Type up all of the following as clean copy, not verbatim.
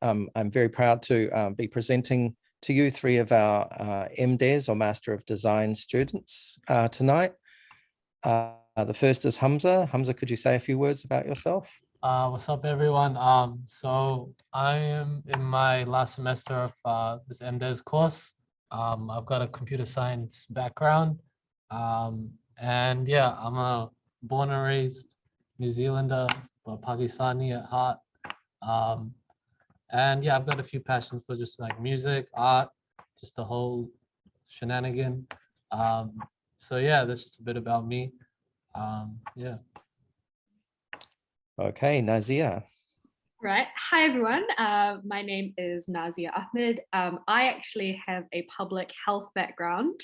I'm very proud to be presenting to you three of our MDes or Master of Design students tonight. The first is Humza. Humza, could you say a few words about yourself? What's up, everyone? So I am in my last semester of this MDes course. I've got a computer science background. And yeah, I'm a born and raised New Zealander, but Pakistani at heart. And yeah, I've got a few passions for just like music, art, just the whole shenanigan. So yeah, that's just a bit about me. Yeah. Okay, Nazia. Right. Hi, everyone. My name is Nazia Ahmed. I actually have a public health background,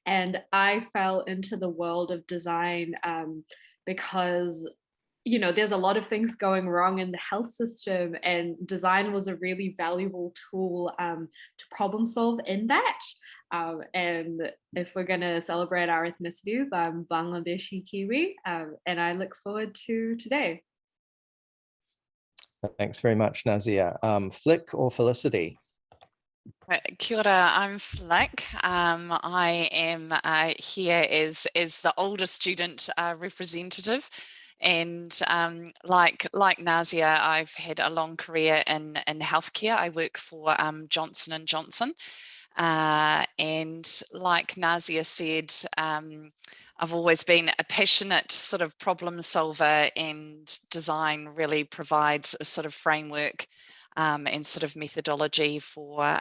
and I fell into the world of design because, you know, there's a lot of things going wrong in the health system, and design was a really valuable tool to problem solve in that. And if we're going to celebrate our ethnicities, I'm Bangladeshi Kiwi, and I look forward to today. Thanks very much, Nazia. Flick or Felicity? Kia ora, I'm Flick. I am here as the older student representative, and like Nazia, I've had a long career in healthcare. I work for Johnson & Johnson, and like Nazia said, I've always been a passionate sort of problem solver, and design really provides a sort of framework and sort of methodology for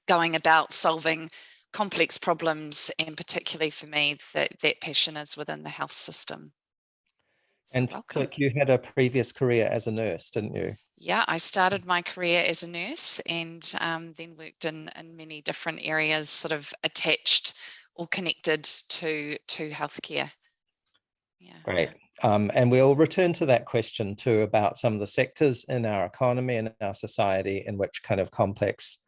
going about solving complex problems, and particularly for me, that passion is within the health system. So and Flick, you had a previous career as a nurse, didn't you? Yeah, I started my career as a nurse, and then worked in many different areas, sort of attached or connected to healthcare. Yeah. Great. And we'll return to that question too, about some of the sectors in our economy and our society in which kind of complex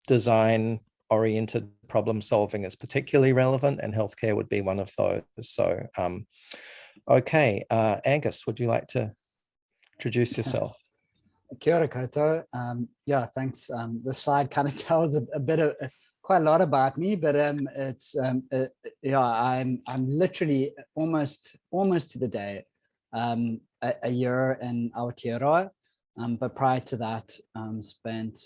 design-oriented problem solving is particularly relevant, and healthcare would be one of those. So, okay, Angus, would you like to introduce yourself? Kia ora koutou. Yeah, thanks. This slide kind of tells a bit of quite a lot about me, but yeah, I'm literally almost to the day a year in Aotearoa, but prior to that, spent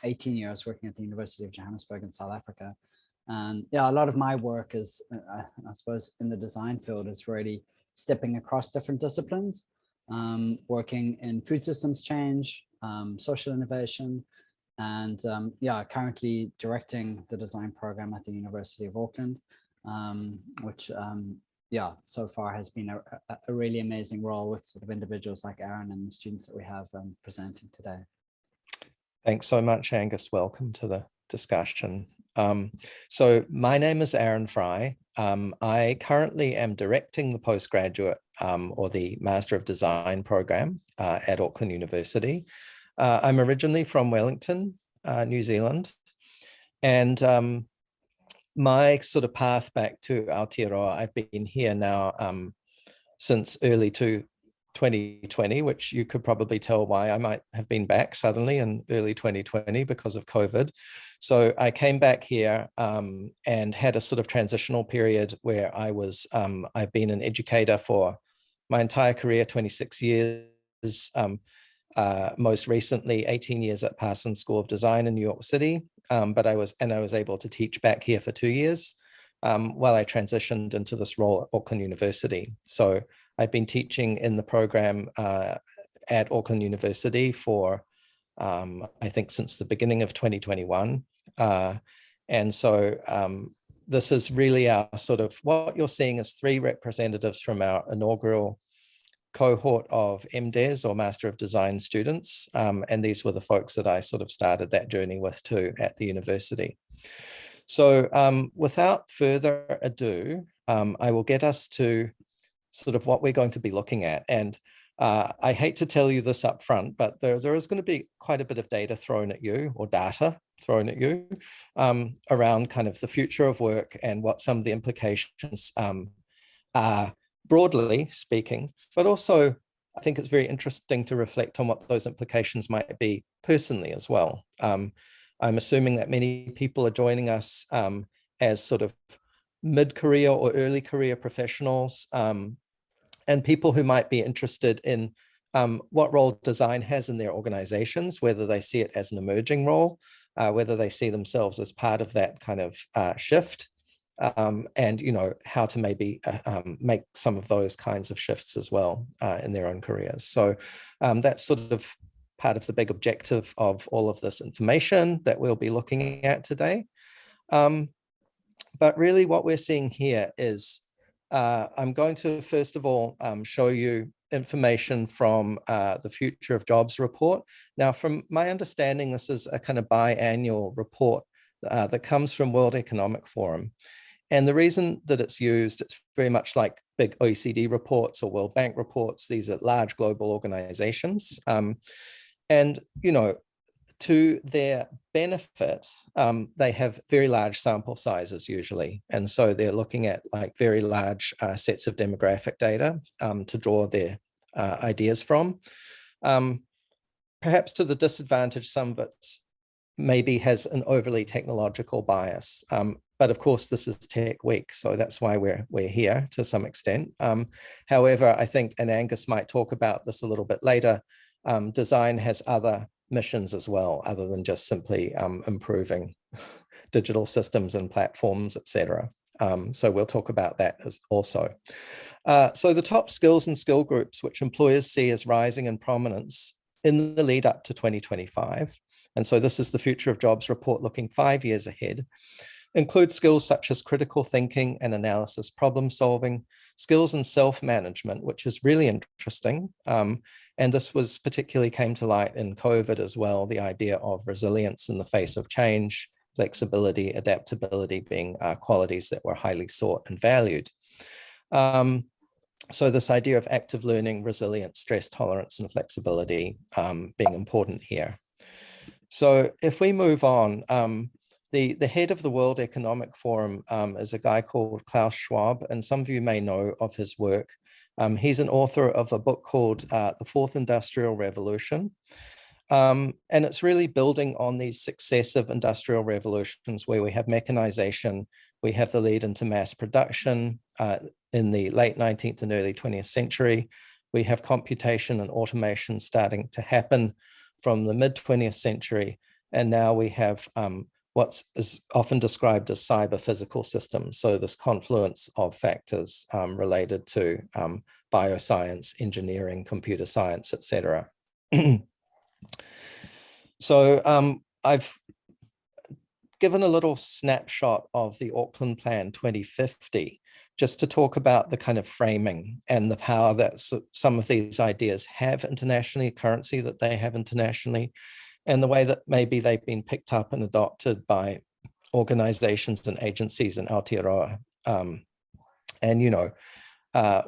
18 years working at the University of Johannesburg in South Africa. And yeah, a lot of my work is, I suppose, in the design field, is really stepping across different disciplines, working in food systems change, social innovation, and yeah, currently directing the design program at the University of Auckland, which yeah, so far has been a really amazing role with sort of individuals like Aaron and the students that we have presenting today. Thanks so much, Angus. Welcome to the discussion. So my name is Aaron Fry. I currently am directing the postgraduate or the Master of Design program at Auckland University. I'm originally from Wellington, New Zealand, and my sort of path back to Aotearoa, I've been here now since early 2020, which you could probably tell why I might have been back suddenly in early 2020 because of COVID. So I came back here and had a sort of transitional period where I've been an educator for my entire career, 26 years, most recently 18 years at Parsons School of Design in New York City. But I was able to teach back here for 2 years while I transitioned into this role at Auckland University. So I've been teaching in the program at Auckland University for, I think, since the beginning of 2021. And so this is really our sort of, what you're seeing is 3 representatives from our inaugural cohort of MDes or Master of Design students. And these were the folks that I sort of started that journey with too at the university. So without further ado, I will get us to sort of what we're going to be looking at. And I hate to tell you this up front, but there is going to be quite a bit of data thrown at you, or data thrown at you, around kind of the future of work and what some of the implications are, broadly speaking, but also I think it's very interesting to reflect on what those implications might be personally as well. I'm assuming that many people are joining us as sort of mid-career or early career professionals, and people who might be interested in what role design has in their organizations, whether they see it as an emerging role, whether they see themselves as part of that kind of shift, and how to maybe make some of those kinds of shifts as well in their own careers. So that's sort of part of the big objective of all of this information that we'll be looking at today. But really what we're seeing here is I'm going to first of all show you information from the Future of Jobs report. Now, from my understanding, this is a kind of biannual report that comes from World Economic Forum. And the reason that it's used, it's very much like big OECD reports or World Bank reports. These are large global organizations. And, to their benefit, they have very large sample sizes usually. And so they're looking at like very large sets of demographic data to draw their ideas from. Perhaps to the disadvantage, some of it maybe has an overly technological bias. But of course, this is Tech Week, so that's why we're here to some extent. However, I think, and Angus might talk about this a little bit later, design has other missions as well, other than just simply improving digital systems and platforms, etc. So we'll talk about that also. So the top skills and skill groups which employers see as rising in prominence in the lead up to 2025, and so this is the Future of Jobs report looking 5 years ahead, include skills such as critical thinking and analysis, problem solving, skills in self-management, which is really interesting. And this was particularly came to light in COVID as well, the idea of resilience in the face of change, flexibility, adaptability being qualities that were highly sought and valued. So this idea of active learning, resilience, stress tolerance, and flexibility being important here. So if we move on, the head of the World Economic Forum is a guy called Klaus Schwab, and some of you may know of his work. He's an author of a book called The Fourth Industrial Revolution. And it's really building on these successive industrial revolutions where we have mechanization, we have the lead into mass production in the late 19th and early 20th century. We have computation and automation starting to happen from the mid 20th century. And now we have what is often described as cyber physical systems. So this confluence of factors related to bioscience, engineering, computer science, etc. So I've given a little snapshot of the Auckland Plan 2050, just to talk about the kind of framing and the power that some of these ideas have internationally, currency that they have internationally, and the way that maybe they've been picked up and adopted by organizations and agencies in Aotearoa. And,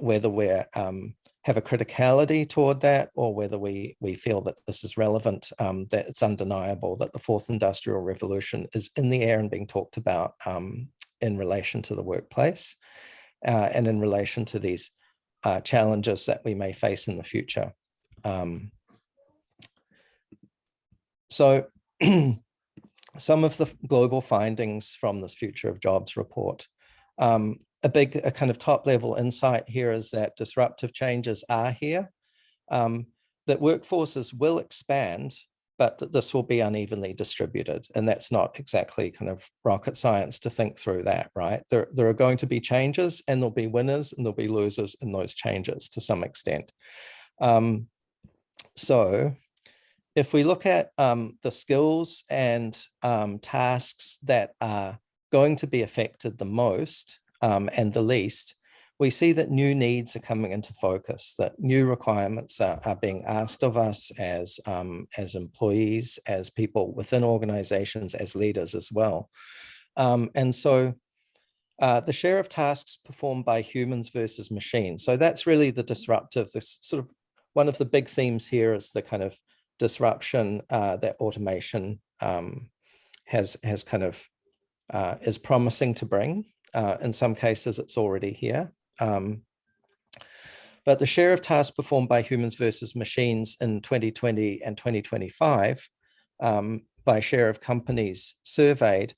whether we're have a criticality toward that, or whether we feel that this is relevant, that it's undeniable that the fourth industrial revolution is in the air and being talked about in relation to the workplace and in relation to these challenges that we may face in the future. So some of the global findings from this Future of Jobs report. A kind of top level insight here is that disruptive changes are here, that workforces will expand, but that this will be unevenly distributed. And that's not exactly kind of rocket science to think through that, right? There are going to be changes, and there'll be winners and there'll be losers in those changes to some extent. So if we look at the skills and tasks that are going to be affected the most and the least, we see that new needs are coming into focus, that new requirements are being asked of us as employees, as people within organizations, as leaders as well. And so the share of tasks performed by humans versus machines. So that's really the disruptive, this sort of one of the big themes here is the kind of disruption that automation has kind of is promising to bring. In some cases, it's already here. But the share of tasks performed by humans versus machines in 2020 and 2025 by share of companies surveyed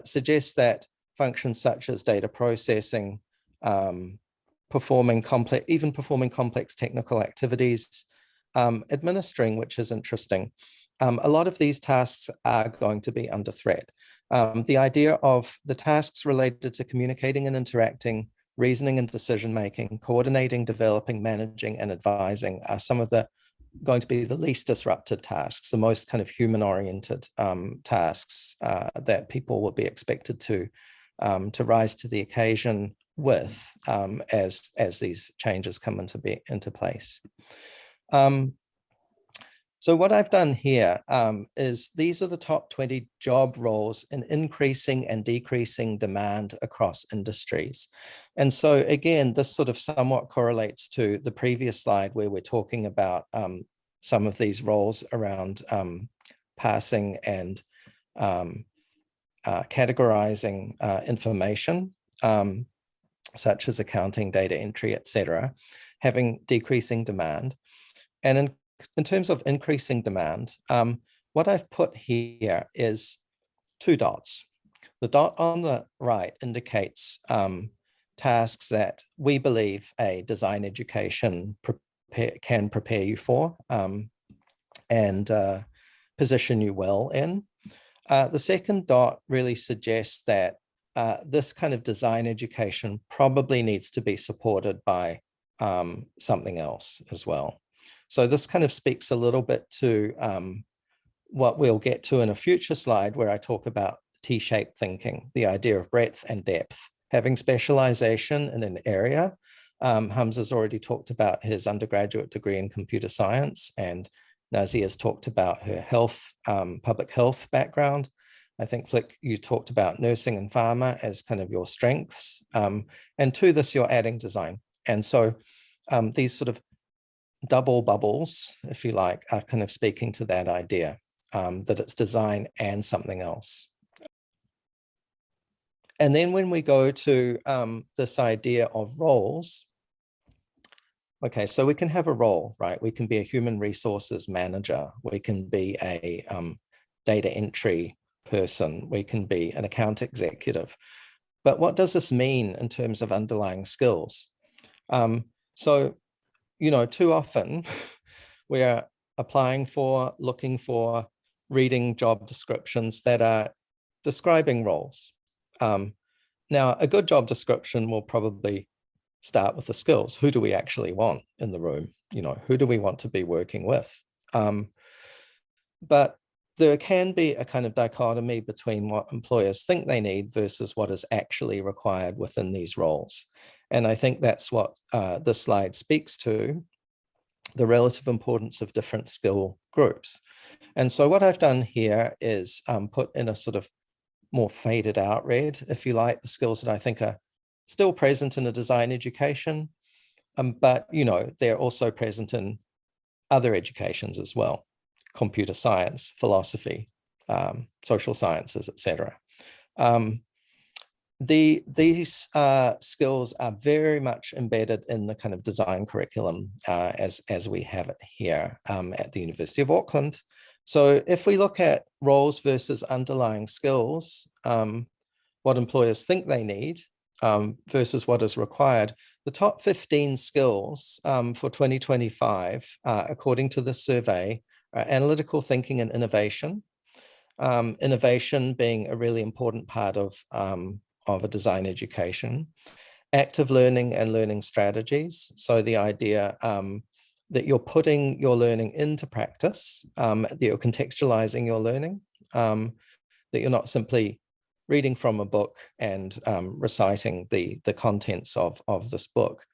suggests that functions such as data processing, performing complex technical activities, administering, which is interesting. A lot of these tasks are going to be under threat. The idea of the tasks related to communicating and interacting, reasoning and decision-making, coordinating, developing, managing, and advising are some of the going to be the least disrupted tasks, the most kind of human-oriented tasks that people will be expected to rise to the occasion with as these changes come into place. So what I've done here is these are the top 20 job roles in increasing and decreasing demand across industries. And so again, this sort of somewhat correlates to the previous slide where we're talking about some of these roles around parsing and categorizing information, such as accounting, data entry, etc., having decreasing demand. And in terms of increasing demand, what I've put here is 2 dots. The dot on the right indicates tasks that we believe a design education can prepare you for and position you well in. The second dot really suggests that this kind of design education probably needs to be supported by something else as well. So this kind of speaks a little bit to what we'll get to in a future slide where I talk about T-shaped thinking, the idea of breadth and depth, having specialization in an area. Humza's already talked about his undergraduate degree in computer science, and Nazia's talked about her health, public health background. I think, Flick, you talked about nursing and pharma as kind of your strengths. And to this, you're adding design. And so these sort of double bubbles, if you like, are kind of speaking to that idea that it's design and something else. And then when we go to this idea of roles, okay, so we can have a role, right? We can be a human resources manager. We can be a data entry person. We can be an account executive. But what does this mean in terms of underlying skills? So, you know, too often we are applying for, looking for, reading job descriptions that are describing roles. Now, a good job description will probably start with the skills. Who do we actually want in the room? You know, who do we want to be working with? But there can be a kind of dichotomy between what employers think they need versus what is actually required within these roles. And I think that's what this slide speaks to, the relative importance of different skill groups. And so what I've done here is put in a sort of more faded out red, if you like, the skills that I think are still present in a design education, but, you know, they're also present in other educations as well, computer science, philosophy, social sciences, etc. These skills are very much embedded in the kind of design curriculum as we have it here at the University of Auckland. So if we look at roles versus underlying skills, what employers think they need versus what is required, the top 15 skills for 2025, according to this survey, are analytical thinking and innovation. Innovation being a really important part of a design education. Active learning and learning strategies. So the idea that you're putting your learning into practice, that you're contextualizing your learning, that you're not simply reading from a book and reciting the contents of this book.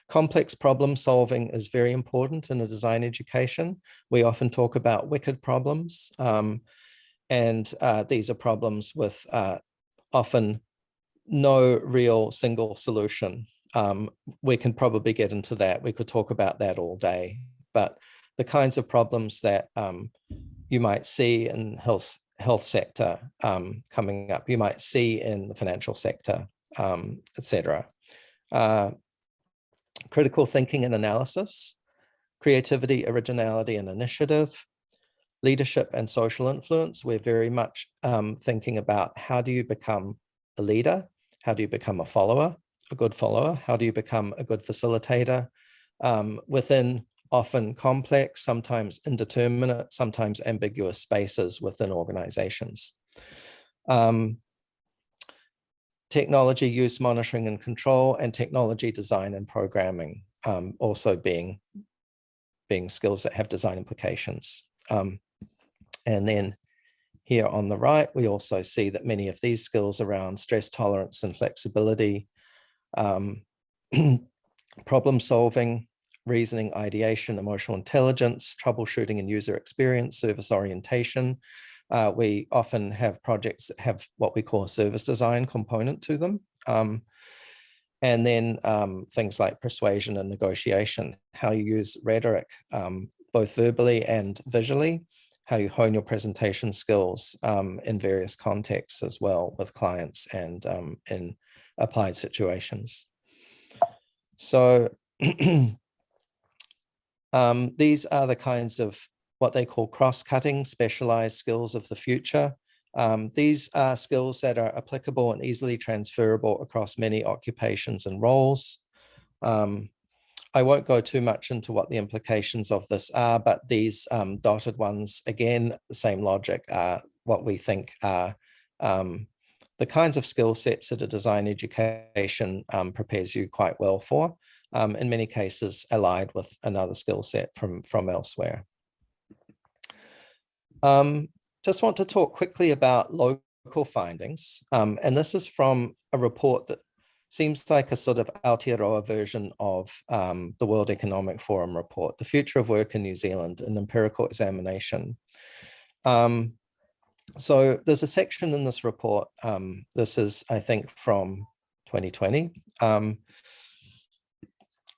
Complex problem solving is very important in a design education. We often talk about wicked problems, and these are problems with often no real single solution. We can probably get into that. We could talk about that all day, but the kinds of problems that you might see in health sector coming up, you might see in the financial sector, etc. critical thinking and analysis, creativity, originality, and initiative, leadership and social influence. We're very much thinking about how do you become a leader? How do you become a follower, a good follower? How do you become a good facilitator within often complex, sometimes indeterminate, sometimes ambiguous spaces within organizations? Technology use, monitoring and control, and technology design and programming also being skills that have design implications. And then here on the right, we also see that many of these skills around stress tolerance and flexibility, problem solving, reasoning, ideation, emotional intelligence, troubleshooting and user experience, service orientation. We often have projects that have what we call a service design component to them. And then things like persuasion and negotiation, how you use rhetoric, both verbally and visually, how you hone your presentation skills in various contexts as well with clients and in applied situations. So these are the kinds of what they call cross-cutting specialized skills of the future. These are skills that are applicable and easily transferable across many occupations and roles. I won't go too much into what the implications of this are, but these dotted ones, again, the same logic, are what we think are the kinds of skill sets that a design education prepares you quite well for, in many cases allied with another skill set from elsewhere. Just want to talk quickly about local findings. And this is from a report that seems like a sort of Aotearoa version of the World Economic Forum report, The Future of Work in New Zealand, an empirical examination. So there's a section in this report, this is, I think, from 2020,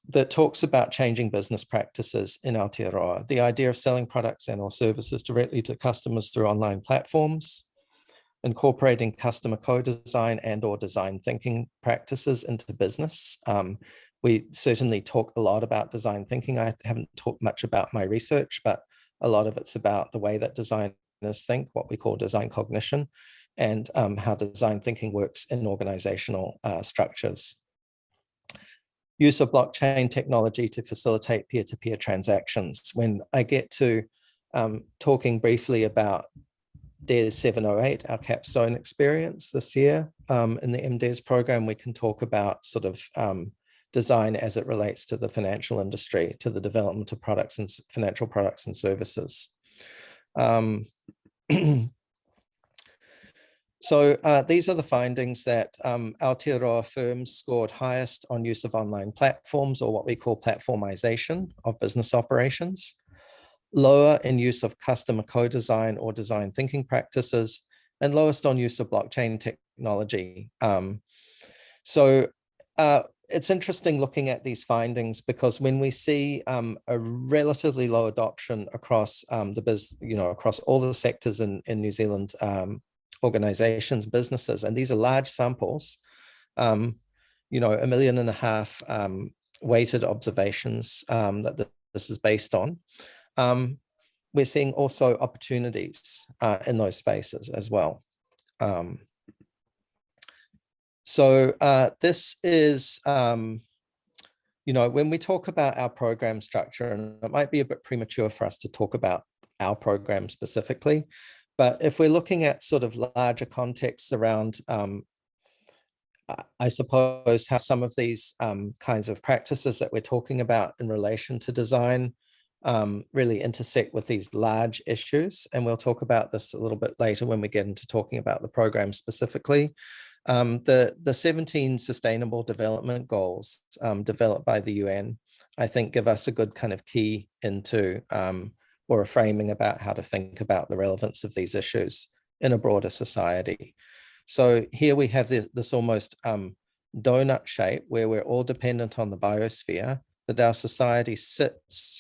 that talks about changing business practices in Aotearoa, the idea of selling products and or services directly to customers through online platforms, incorporating customer co-design and or design thinking practices into business. We certainly talk a lot about design thinking. I haven't talked much about my research, but a lot of it's about the way that designers think, what we call design cognition, and how design thinking works in organizational structures. Use of blockchain technology to facilitate peer-to-peer transactions. When I get to talking briefly about DES 708, our capstone experience this year in the MDES program, we can talk about sort of design as it relates to the financial industry, to the development of products and financial products and services. So these are the findings that Aotearoa firms scored highest on use of online platforms, or what we call platformization of business operations, lower in use of customer co-design or design thinking practices, and lowest on use of blockchain technology. So it's interesting looking at these findings, because when we see a relatively low adoption across across all the sectors in New Zealand, organizations, businesses, and these are large samples, 1.5 million weighted observations that this is based on. We're seeing also opportunities in those spaces as well. So this is, when we talk about our program structure, and it might be a bit premature for us to talk about our program specifically, but if we're looking at sort of larger contexts around, I suppose, how some of these kinds of practices that we're talking about in relation to design really intersect with these large issues. And we'll talk about this a little bit later when we get into talking about the program specifically. The 17 Sustainable Development Goals developed by the UN, I think, give us a good kind of key into or a framing about how to think about the relevance of these issues in a broader society. So here we have this almost donut shape where we're all dependent on the biosphere, that our society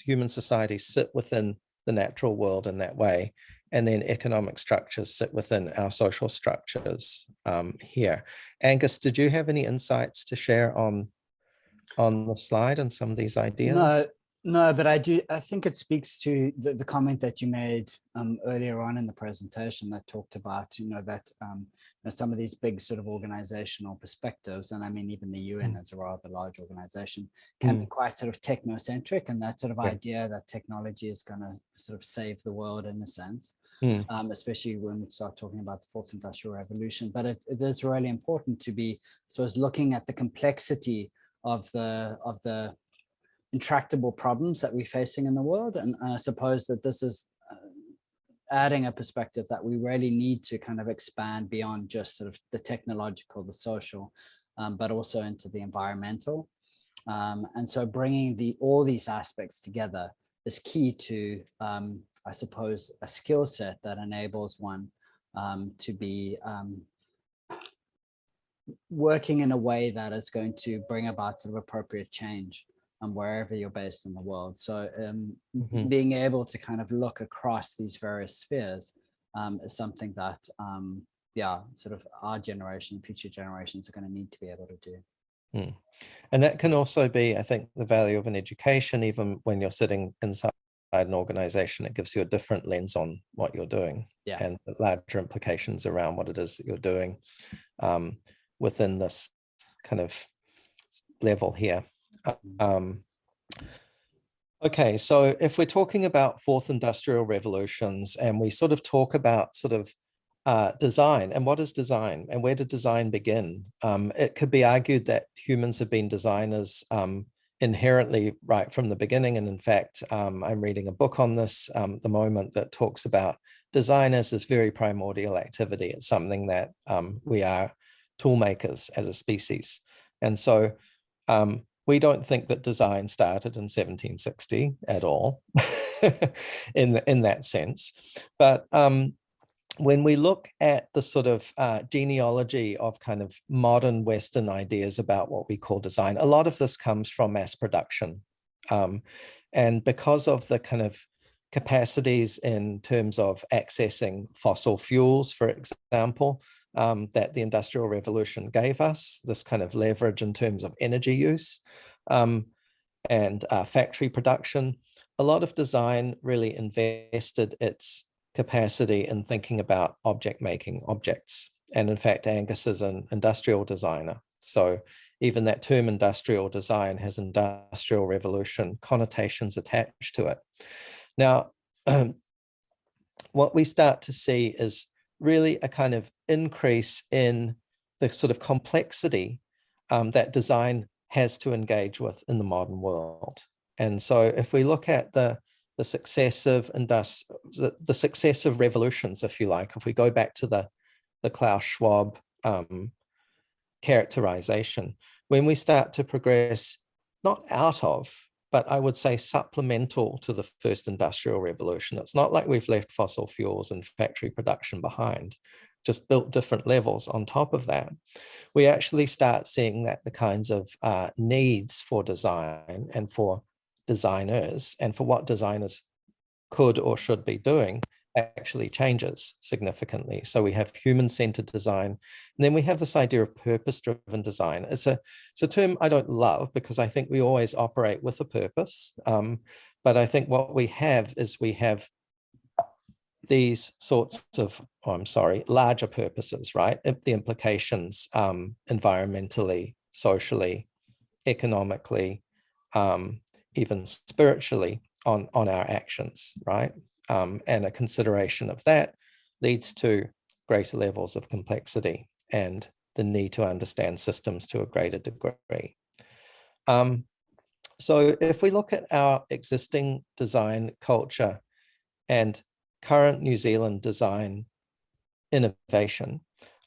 human societies sit within the natural world in that way, and then economic structures sit within our social structures here. Angus, did you have any insights to share on on the slide and some of these ideas? No, but I think it speaks to the comment that you made earlier on in the presentation that talked about, that some of these big sort of organizational perspectives, and I mean, even the UN as a rather large organization can be quite sort of technocentric, and that sort of idea that technology is going to sort of save the world in a sense. Especially when we start talking about the fourth industrial revolution. But it is really important to be, I suppose, looking at the complexity of the intractable problems that we're facing in the world. And I suppose that this is adding a perspective that we really need to kind of expand beyond just sort of the technological, the social, but also into the environmental. And so bringing all these aspects together is key to, I suppose, a skill set that enables one to be working in a way that is going to bring about sort of appropriate change wherever you're based in the world. So being able to kind of look across these various spheres is something that, sort of our generation, future generations are going to need to be able to do. And that can also be, I think, the value of an education. Even when you're sitting inside an organization, it gives you a different lens on what you're doing and larger implications around what it is that you're doing within this kind of level here. Okay, so if we're talking about fourth industrial revolutions and we sort of talk about sort of design, and what is design and where did design begin? It could be argued that humans have been designers inherently right from the beginning. And in fact, I'm reading a book on this at the moment that talks about design as this very primordial activity. It's something that we are tool makers as a species. And so we don't think that design started in 1760 at all in that sense. But when we look at the sort of genealogy of kind of modern Western ideas about what we call design, a lot of this comes from mass production. And because of the kind of capacities in terms of accessing fossil fuels, for example, that the Industrial Revolution gave us, this kind of leverage in terms of energy use and factory production, a lot of design really invested its capacity in thinking about making objects. And in fact, Angus is an industrial designer. So even that term industrial design has Industrial Revolution connotations attached to it. Now, what we start to see is really a kind of increase in the sort of complexity that design has to engage with in the modern world. And so if we look at the successive revolutions, if you like, if we go back to the Klaus Schwab characterization, when we start to progress, not out of, but I would say supplemental to the first industrial revolution. It's not like we've left fossil fuels and factory production behind, just built different levels on top of that. We actually start seeing that the kinds of needs for design and for designers and for what designers could or should be doing actually changes significantly. So we have human-centered design, and then we have this idea of purpose-driven design. It's a term I don't love because I think we always operate with a purpose. But I think what we have is we have these sorts of, larger purposes, right? The implications environmentally, socially, economically, even spiritually on our actions, right? And a consideration of that leads to greater levels of complexity and the need to understand systems to a greater degree. So if we look at our existing design culture and current New Zealand design innovation,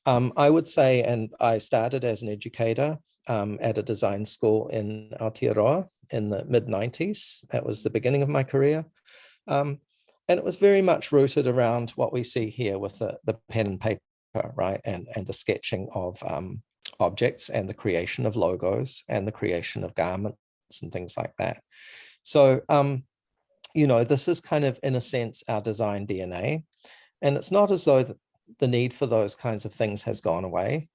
I would say, and I started as an educator at a design school in Aotearoa in the mid-90s. That was the beginning of my career. And it was very much rooted around what we see here with the pen and paper, right? And the sketching of objects and the creation of logos and the creation of garments and things like that. So, this is kind of, in a sense, our design DNA. And it's not as though the need for those kinds of things has gone away.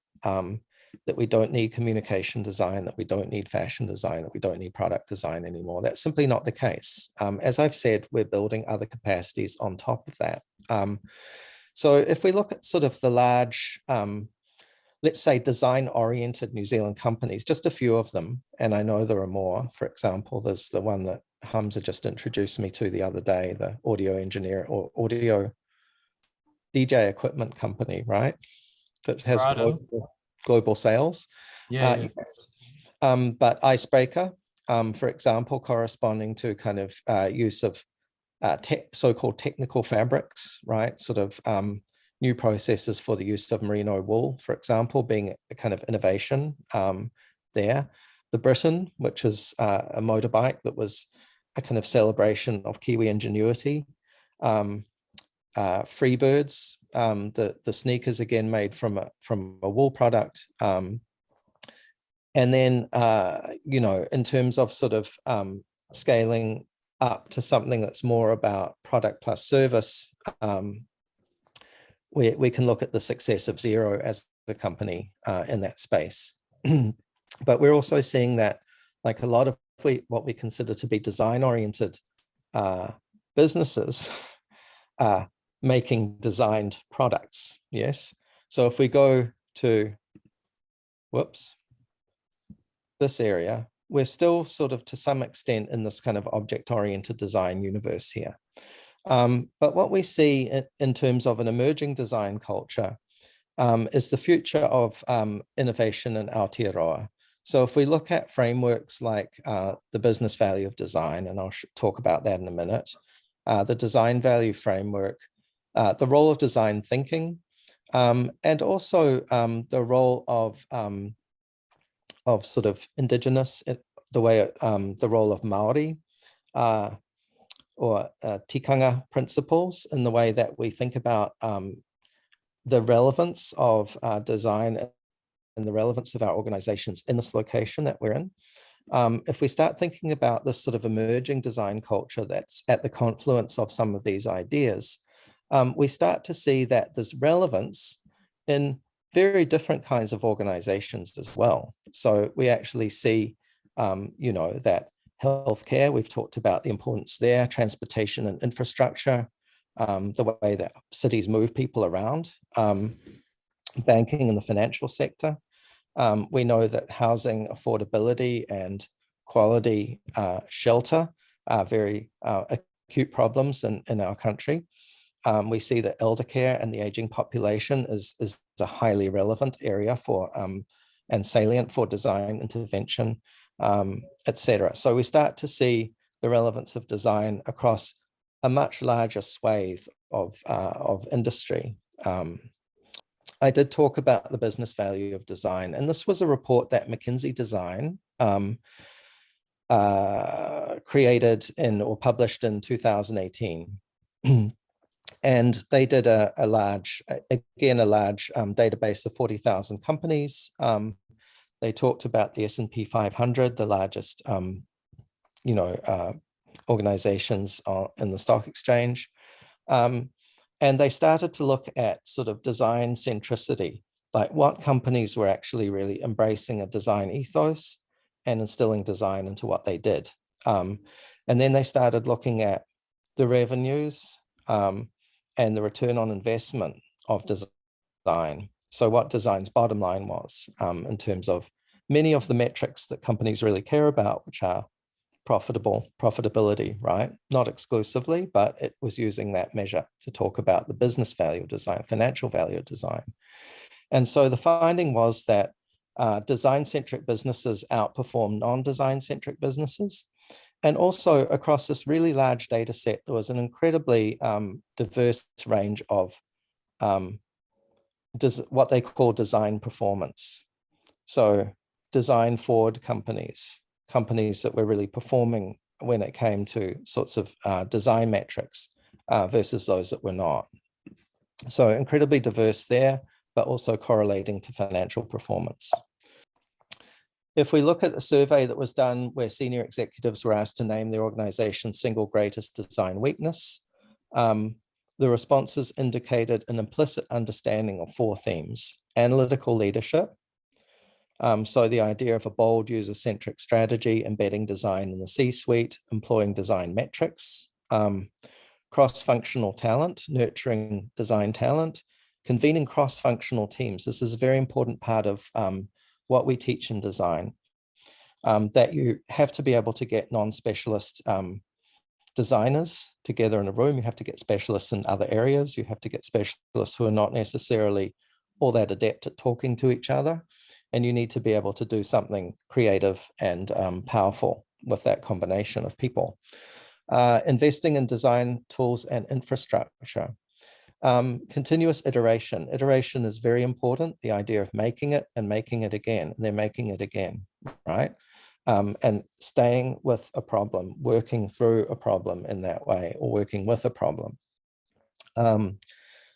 that we don't need communication design, that we don't need fashion design, that we don't need product design anymore. That's simply not the case. As I've said, we're building other capacities on top of that. So if we look at sort of the large, let's say design-oriented New Zealand companies, just a few of them, and I know there are more. For example, there's the one that Humza just introduced me to the other day, the audio engineer or audio DJ equipment company, right? That has global sales. Yeah. Yes. But Icebreaker, for example, corresponding to kind of use of so-called technical fabrics, right? Sort of new processes for the use of merino wool, for example, being a kind of innovation there. The Britain, which is a motorbike that was a kind of celebration of Kiwi ingenuity. Freebirds, the sneakers again made from a wool product. And then, you know, in terms of sort of scaling up to something that's more about product plus service, we can look at the success of Xero as a company in that space. But we're also seeing that, like a lot of what we consider to be design-oriented businesses are making designed products. Yes. So if we go to, whoops, this area, we're still sort of to some extent in this kind of object-oriented design universe here. But what we see in terms of an emerging design culture is the future of innovation in Aotearoa. So if we look at frameworks like the business value of design, and I'll talk about that in a minute, the design value framework, the role of design thinking, and also the role of sort of indigenous, the role of Maori or tikanga principles in the way that we think about the relevance of design and the relevance of our organizations in this location that we're in. If we start thinking about this sort of emerging design culture that's at the confluence of some of these ideas, we start to see that there's relevance in very different kinds of organizations as well. So we actually see, you know, that healthcare, we've talked about the importance there, transportation and infrastructure, the way that cities move people around, banking and the financial sector. We know that housing affordability and quality shelter are very acute problems in our country. We see that elder care and the aging population is a highly relevant area for and salient for design intervention, etc. So we start to see the relevance of design across a much larger swathe of industry. I did talk about the business value of design, and this was a report that McKinsey Design created or published in 2018. And they did a large database of 40,000 companies. They talked about the S&P 500, the largest, you know, organizations in the stock exchange. And they started to look at sort of design centricity, like what companies were actually really embracing a design ethos and instilling design into what they did. And then they started looking at the revenues and the return on investment of design. So what design's bottom line was in terms of many of the metrics that companies really care about, which are profitability, right? Not exclusively, but it was using that measure to talk about the business value of design, financial value of design. And so the finding was that design-centric businesses outperform non-design-centric businesses. And also across this really large data set, there was an incredibly diverse range of what they call design performance. So design forward companies that were really performing when it came to sorts of design metrics versus those that were not. So incredibly diverse there, but also correlating to financial performance. If we look at a survey that was done where senior executives were asked to name their organization's single greatest design weakness, the responses indicated an implicit understanding of 4 themes: analytical leadership, So the idea of a bold user-centric strategy, embedding design in the C-suite, employing design metrics, cross-functional talent, nurturing design talent, convening cross-functional teams. This is a very important part of what we teach in design, that you have to be able to get non-specialist designers together in a room. You have to get specialists in other areas. You have to get specialists who are not necessarily all that adept at talking to each other. And you need to be able to do something creative and powerful with that combination of people. Investing in design tools and infrastructure. Continuous iteration. Iteration is very important. The idea of making it and making it again, and then making it again, right? And staying with a problem, working through a problem in that way, or working with a problem.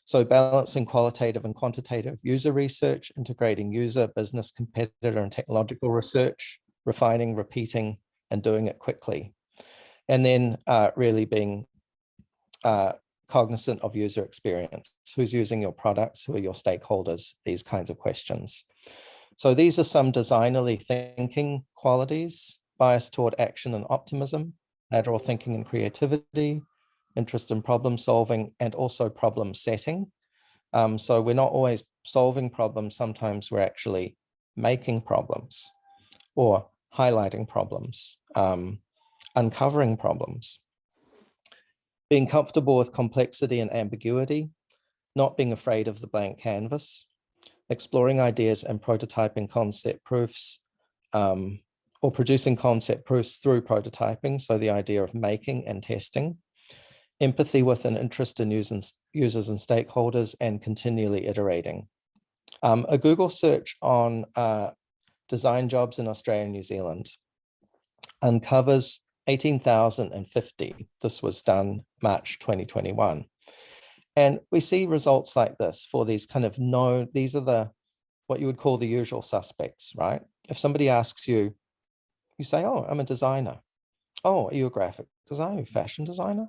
So balancing qualitative and quantitative user research, integrating user, business, competitor, and technological research, refining, repeating, and doing it quickly. And then really being cognizant of user experience. Who's using your products? Who are your stakeholders? These kinds of questions. So these are some designerly thinking qualities: bias toward action and optimism, lateral thinking and creativity, interest in problem solving, and also problem setting. So we're not always solving problems. Sometimes we're actually making problems or highlighting problems, uncovering problems. Being comfortable with complexity and ambiguity, not being afraid of the blank canvas, exploring ideas and prototyping concept proofs, or producing concept proofs through prototyping. So the idea of making and testing. Empathy with an interest in users and stakeholders, and continually iterating. A Google search on design jobs in Australia and New Zealand uncovers 18,050. This was done March 2021. And we see results like this for these kind of these are what you would call the usual suspects, right? If somebody asks you, you say, oh, I'm a designer. Oh, are you a graphic designer? Are you a fashion designer?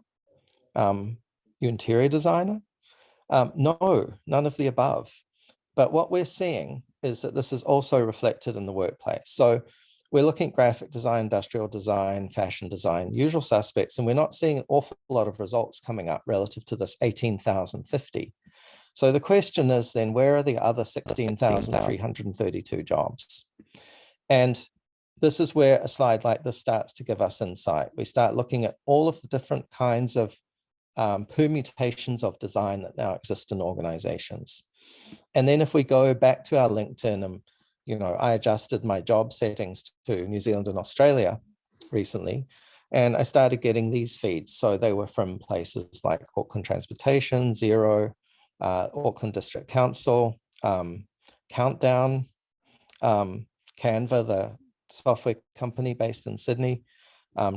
You interior designer? No, none of the above. But what we're seeing is that this is also reflected in the workplace. So we're looking at graphic design, industrial design, fashion design, usual suspects, and we're not seeing an awful lot of results coming up relative to this 18,050. So the question is then, where are the other 16,332 jobs? And this is where a slide like this starts to give us insight. We start looking at all of the different kinds of permutations of design that now exist in organizations. And then if we go back to our LinkedIn, and I adjusted my job settings to New Zealand and Australia recently, and I started getting these feeds. So they were from places like Auckland Transportation, Xero, Auckland District Council, Countdown, Canva, the software company based in Sydney,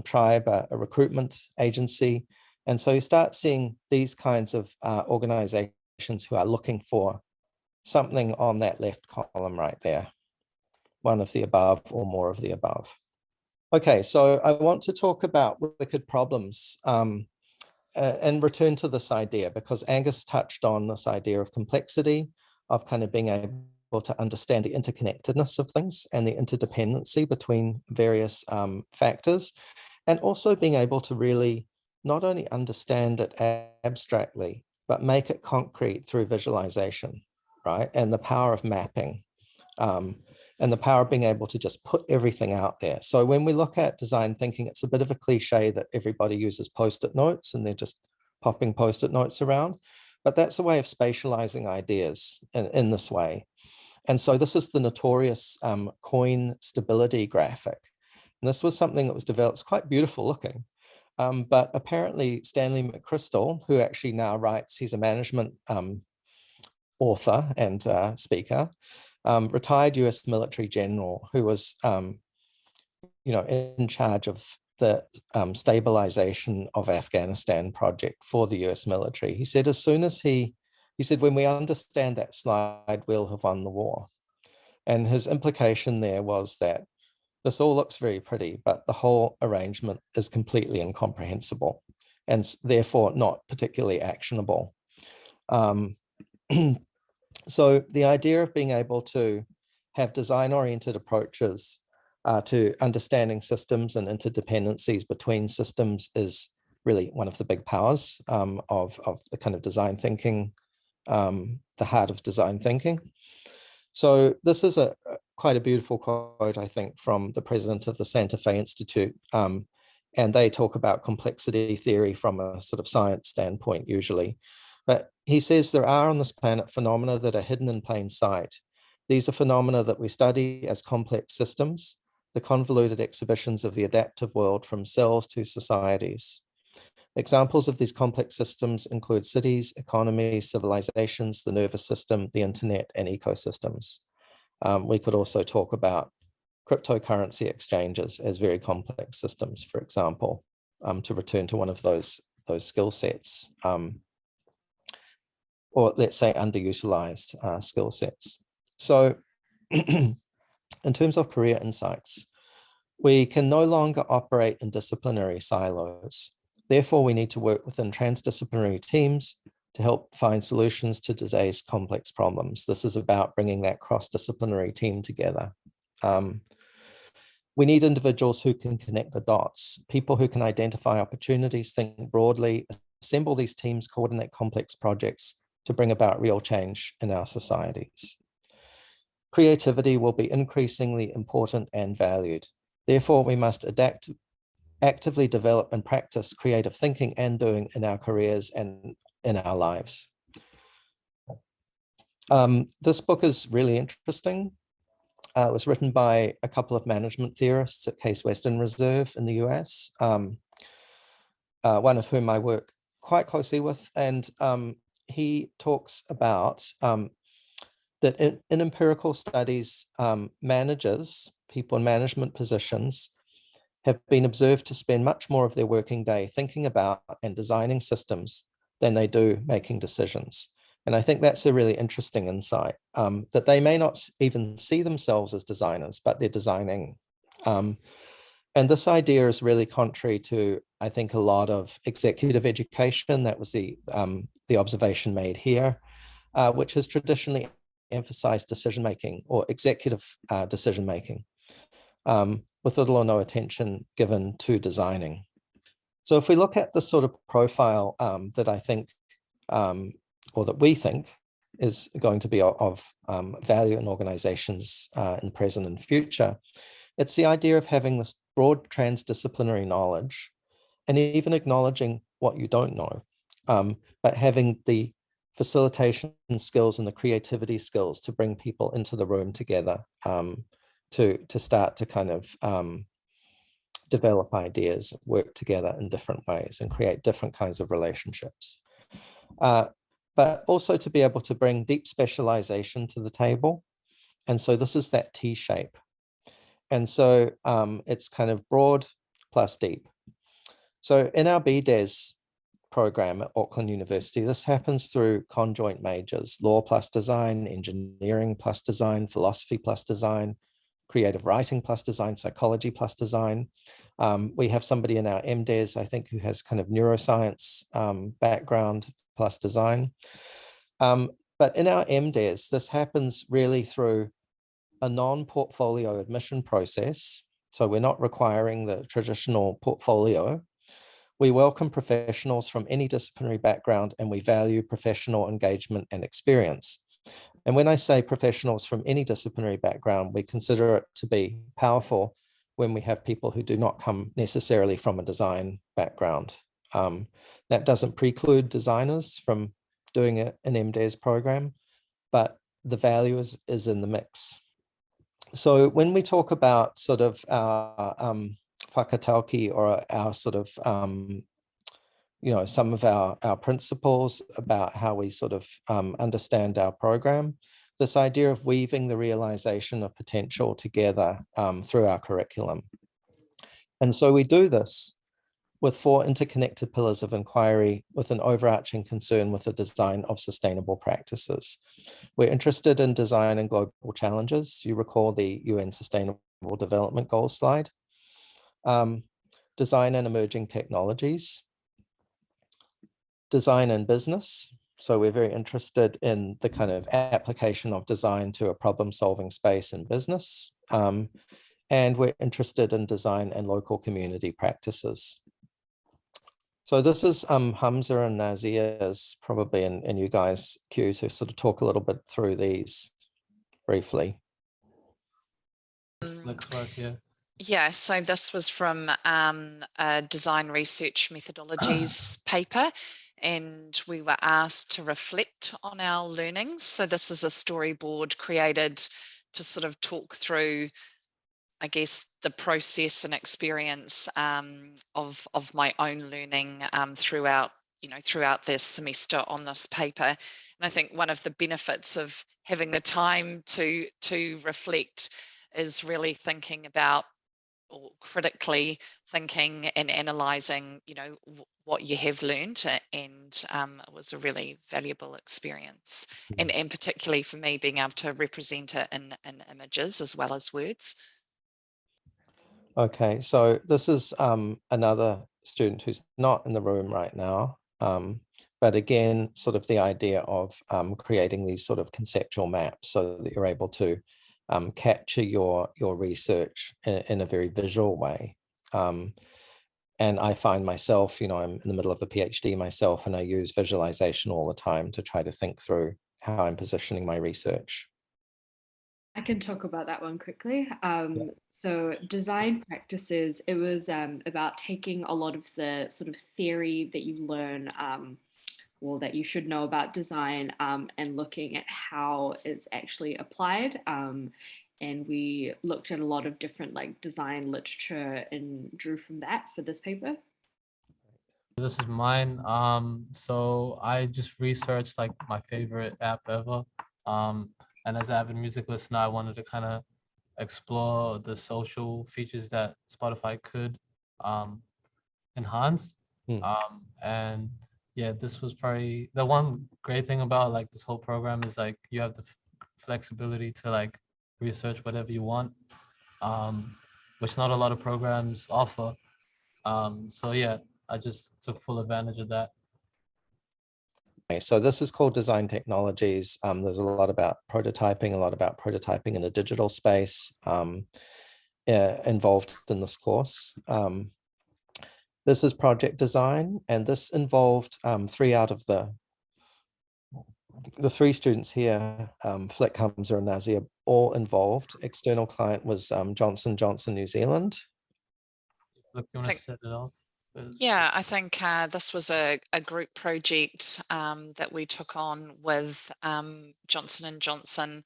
Tribe, a recruitment agency. And so you start seeing these kinds of organizations who are looking for something on that left column right there, one of the above or more of the above. Okay, so I want to talk about wicked problems and return to this idea, because Angus touched on this idea of complexity, of kind of being able to understand the interconnectedness of things and the interdependency between various factors, and also being able to really not only understand it abstractly, but make it concrete through visualization, right? And the power of mapping, and the power of being able to just put everything out there. So when we look at design thinking, it's a bit of a cliche that everybody uses Post-it notes and they're just popping Post-it notes around, but that's a way of spatializing ideas in this way. And so this is the notorious coin stability graphic. And this was something that was developed, it's quite beautiful looking. But apparently Stanley McChrystal, who actually now writes, he's a management author and speaker, retired US military general who was in charge of the stabilization of Afghanistan project for the US military. He said, as soon as he said, when we understand that slide, we'll have won the war. And his implication there was that this all looks very pretty, but the whole arrangement is completely incomprehensible and therefore not particularly actionable. So the idea of being able to have design-oriented approaches to understanding systems and interdependencies between systems is really one of the big powers of the kind of design thinking, the heart of design thinking. So this is quite a beautiful quote, I think, from the president of the Santa Fe Institute. And they talk about complexity theory from a sort of science standpoint usually. But he says there are on this planet phenomena that are hidden in plain sight. These are phenomena that we study as complex systems, the convoluted exhibitions of the adaptive world from cells to societies. Examples of these complex systems include cities, economies, civilizations, the nervous system, the internet, and ecosystems. We could also talk about cryptocurrency exchanges as very complex systems, for example, to return to one of those skill sets, or let's say underutilized skill sets. So in terms of career insights, we can no longer operate in disciplinary silos. Therefore, we need to work within transdisciplinary teams to help find solutions to today's complex problems. This is about bringing that cross-disciplinary team together. We need individuals who can connect the dots, people who can identify opportunities, think broadly, assemble these teams, coordinate complex projects to bring about real change in our societies. Creativity will be increasingly important and valued. Therefore, we must actively develop and practice creative thinking and doing in our careers and in our lives. This book is really interesting. It was written by a couple of management theorists at Case Western Reserve in the US, one of whom I work quite closely with. And he talks about that in empirical studies, managers, people in management positions, have been observed to spend much more of their working day thinking about and designing systems than they do making decisions. And I think that's a really interesting insight, that they may not even see themselves as designers, but they're designing. And this idea is really contrary to, I think, a lot of executive education. That was the observation made here, which has traditionally emphasized decision-making or executive decision-making, with little or no attention given to designing. So if we look at the sort of profile that I think, or that we think is going to be of value in organizations in present and future, it's the idea of having this broad transdisciplinary knowledge and even acknowledging what you don't know, but having the facilitation skills and the creativity skills to bring people into the room together to start to kind of develop ideas, work together in different ways and create different kinds of relationships. But also to be able to bring deep specialization to the table. And so this is that T shape. And so it's kind of broad plus deep. So in our BDES program at Auckland University, this happens through conjoint majors: law plus design, engineering plus design, philosophy plus design, creative writing plus design, psychology plus design. We have somebody in our MDes, I think, who has kind of neuroscience background plus design. But in our MDes, this happens really through a non-portfolio admission process. So we're not requiring the traditional portfolio. We welcome professionals from any disciplinary background, and we value professional engagement and experience. And when I say professionals from any disciplinary background, we consider it to be powerful when we have people who do not come necessarily from a design background. That doesn't preclude designers from doing an MDes program, but the value is in the mix. So when we talk about sort of our whakatauki, or our sort of, some of our principles about how we sort of understand our program, this idea of weaving the realization of potential together through our curriculum. And so we do this with 4 interconnected pillars of inquiry with an overarching concern with the design of sustainable practices. We're interested in design and global challenges. You recall the UN Sustainable Development Goals slide. Design and emerging technologies. Design and business. So we're very interested in the kind of application of design to a problem-solving space in business. And we're interested in design and local community practices. So this is Humza and Nazia's probably in you guys' queue to sort of talk a little bit through these briefly. Looks like, yeah. Yeah, so this was from a design research methodologies paper, and we were asked to reflect on our learnings. So this is a storyboard created to sort of talk through, I guess, the process and experience of my own learning throughout this semester on this paper. And I think one of the benefits of having the time to reflect is really thinking about, or critically thinking and analysing, what you have learned, and it was a really valuable experience, and particularly for me being able to represent it in images as well as words. Okay, so this is another student who's not in the room right now, but again, sort of the idea of creating these sort of conceptual maps so that you're able to capture your research in a very visual way. And I find myself, I'm in the middle of a PhD myself, and I use visualization all the time to try to think through how I'm positioning my research. I can talk about that one quickly. So design practices, it was about taking a lot of the sort of theory that you learn or that you should know about design and looking at how it's actually applied. And we looked at a lot of different design literature and drew from that for this paper. This is mine. So I just researched my favorite app ever. And as an avid music listener, I wanted to kind of explore the social features that Spotify could enhance. And yeah, this was probably the one great thing about this whole program is you have the flexibility to research whatever you want, which not a lot of programs offer. So yeah, I just took full advantage of that. Okay, so this is called Design Technologies. There's a lot about prototyping in the digital space involved in this course. This is project design, and this involved 3 out of the 3 students here, Flick, Humza, and Nazia, all involved. External client was Johnson & Johnson New Zealand. Look, do you want to set it off? Yeah, I think this was a group project that we took on with Johnson & Johnson,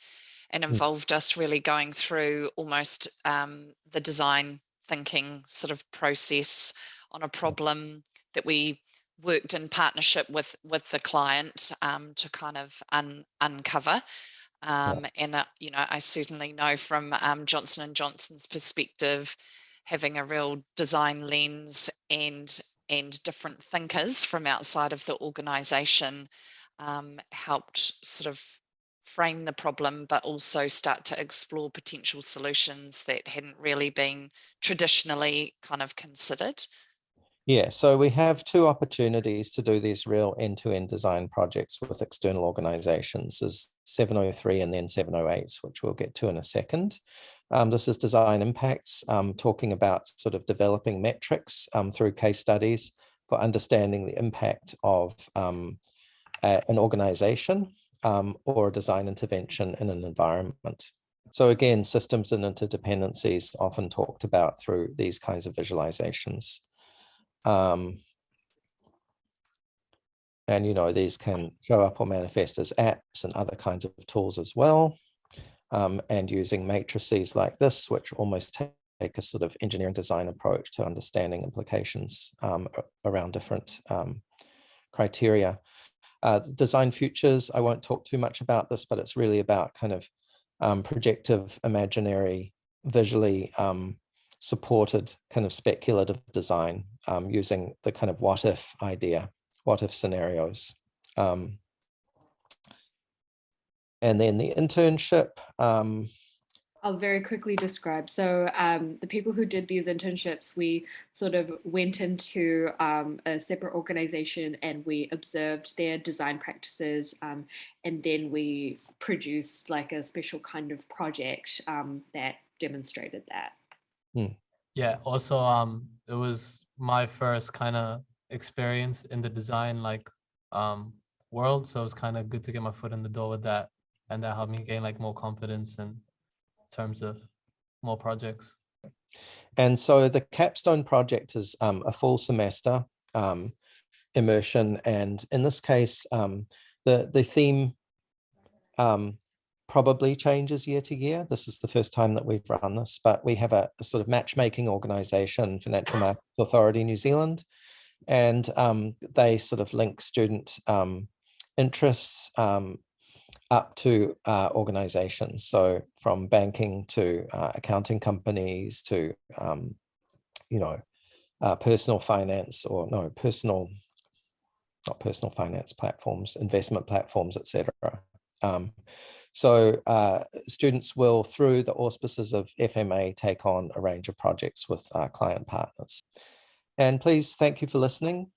and involved us really going through almost the design thinking sort of process on a problem that we worked in partnership with the client to kind of uncover. And I certainly know from Johnson & Johnson's perspective, having a real design lens and different thinkers from outside of the organization helped sort of frame the problem, but also start to explore potential solutions that hadn't really been traditionally kind of considered. Yeah, so we have 2 opportunities to do these real end-to-end design projects with external organizations. There's 703 and then 708, which we'll get to in a second. This is design impacts, talking about sort of developing metrics through case studies for understanding the impact of an organization or a design intervention in an environment. So again, systems and interdependencies often talked about through these kinds of visualizations. And these can show up or manifest as apps and other kinds of tools as well. And using matrices like this, which almost take a sort of engineering design approach to understanding implications around different criteria. Design futures, I won't talk too much about this, but it's really about kind of projective, imaginary, visually supported kind of speculative design using the kind of what if idea, what if scenarios. And then the internship, I'll very quickly describe. So the people who did these internships, we sort of went into a separate organization and we observed their design practices, and then we produced like a special kind of project that demonstrated that. Yeah, also it was my first kind of experience in the design like world, so it's kind of good to get my foot in the door with that, and that helped me gain like more confidence in terms of more projects. And so the capstone project is a full semester immersion, and in this case the theme probably changes year to year. This is the first time that we've run this, but we have a sort of matchmaking organization, Financial Markets Authority New Zealand, and they sort of link student interests up to organizations. So from banking to accounting companies to, personal finance not personal finance platforms, investment platforms, etc. So students will, through the auspices of FMA, take on a range of projects with our client partners. And please, thank you for listening.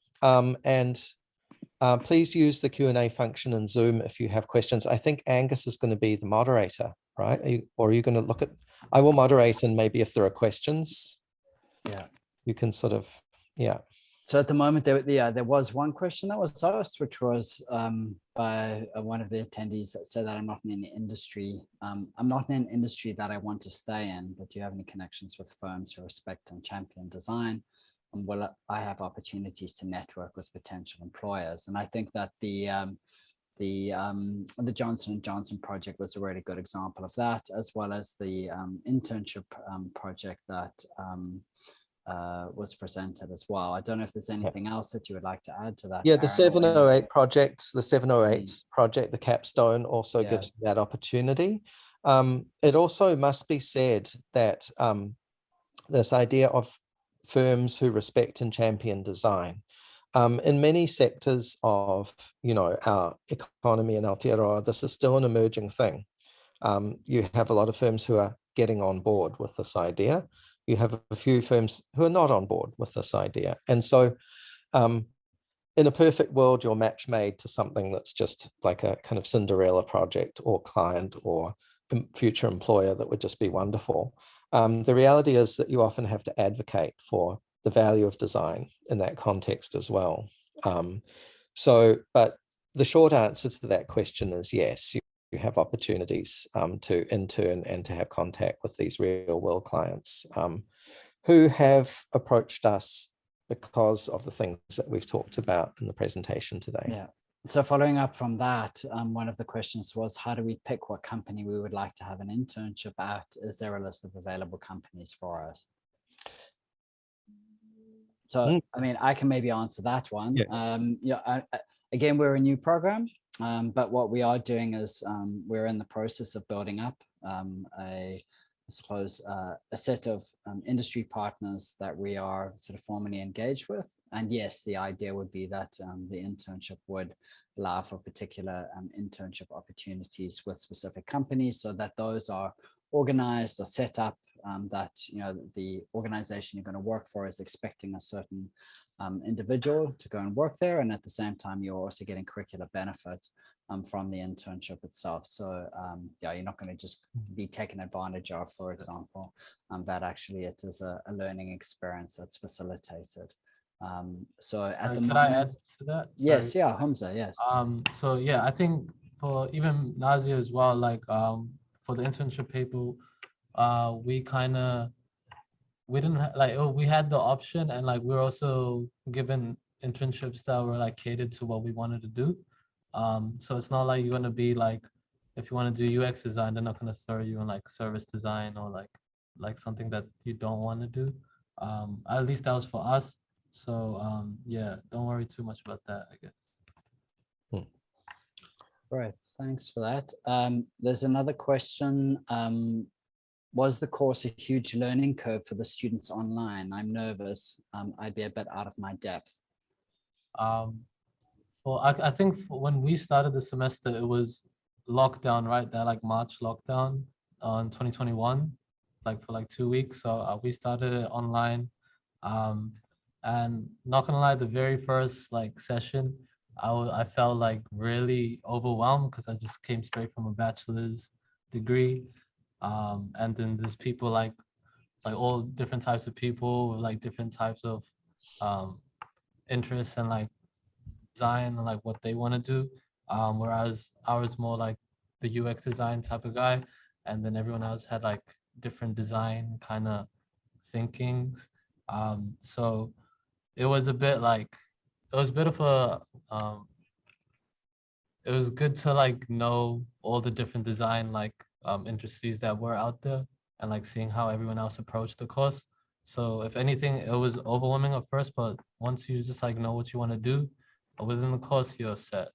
Please use the Q&A function in Zoom if you have questions. I think Angus is going to be the moderator, right? Are you going to look at, I will moderate, and maybe if there are questions, Yeah, you can sort of, yeah. So at the moment, there was one question that was asked, which was by one of the attendees that said that I'm not in an industry. I'm not in an industry that I want to stay in, but do you have any connections with firms who respect and champion design? And will I have opportunities to network with potential employers? And I think that the Johnson & Johnson project was a really good example of that, as well as the internship project that was presented as well. I don't know if there's anything else that you would like to add to that. Yeah, the Aaron, 708 project, project, the capstone also gives that opportunity. It also must be said that this idea of firms who respect and champion design, in many sectors of our economy in Aotearoa, this is still an emerging thing. You have a lot of firms who are getting on board with this idea. You have a few firms who are not on board with this idea. And so in a perfect world, you're match made to something that's just like a kind of Cinderella project or client or future employer that would just be wonderful. The reality is that you often have to advocate for the value of design in that context as well. But the short answer to that question is yes, you have opportunities to intern and to have contact with these real world clients who have approached us because of the things that we've talked about in the presentation today. Yeah. So following up from that, one of the questions was, how do we pick what company we would like to have an internship at? Is there a list of available companies for us? So, I mean, I can maybe answer that one. Yeah. Again, we're a new program, but what we are doing is we're in the process of building up a set of industry partners that we are sort of formally engaged with. And yes, the idea would be that the internship would allow for particular internship opportunities with specific companies, so that those are organized or set up, that the organization you're going to work for is expecting a certain individual to go and work there, and at the same time you're also getting curricular benefit from the internship itself. So yeah, you're not going to just be taken advantage of, for example, that actually it is a learning experience that's facilitated. So at the moment, I add to that? Yes, yeah, Humza, yes. So yeah, I think for even Nazia as well, like for the internship people, we didn't we had the option, and like we were also given internships that were like catered to what we wanted to do. So it's not like you're gonna be like, if you want to do UX design, they're not gonna throw you in like service design or like something that you don't want to do. At least that was for us. So yeah, don't worry too much about that, I guess. Right, thanks for that. There's another question. Was the course a huge learning curve for the students online? I'm nervous. I'd be a bit out of my depth. Well, I think when we started the semester, it was lockdown, right? That like March lockdown. in 2021, like for like 2 weeks. So we started it online. And not gonna lie, the very first like session, I felt like really overwhelmed because I just came straight from a bachelor's degree. And then there's people like all different types of people with like different types of interests and like design and like what they want to do. Whereas I was more like the UX design type of guy, and then everyone else had like different design kind of thinkings. So it was a bit like it was a bit of a it was good to like know all the different design like industries that were out there and like seeing how everyone else approached the course. So if anything, it was overwhelming at first, but once you just like know what you want to do within the course, you're set.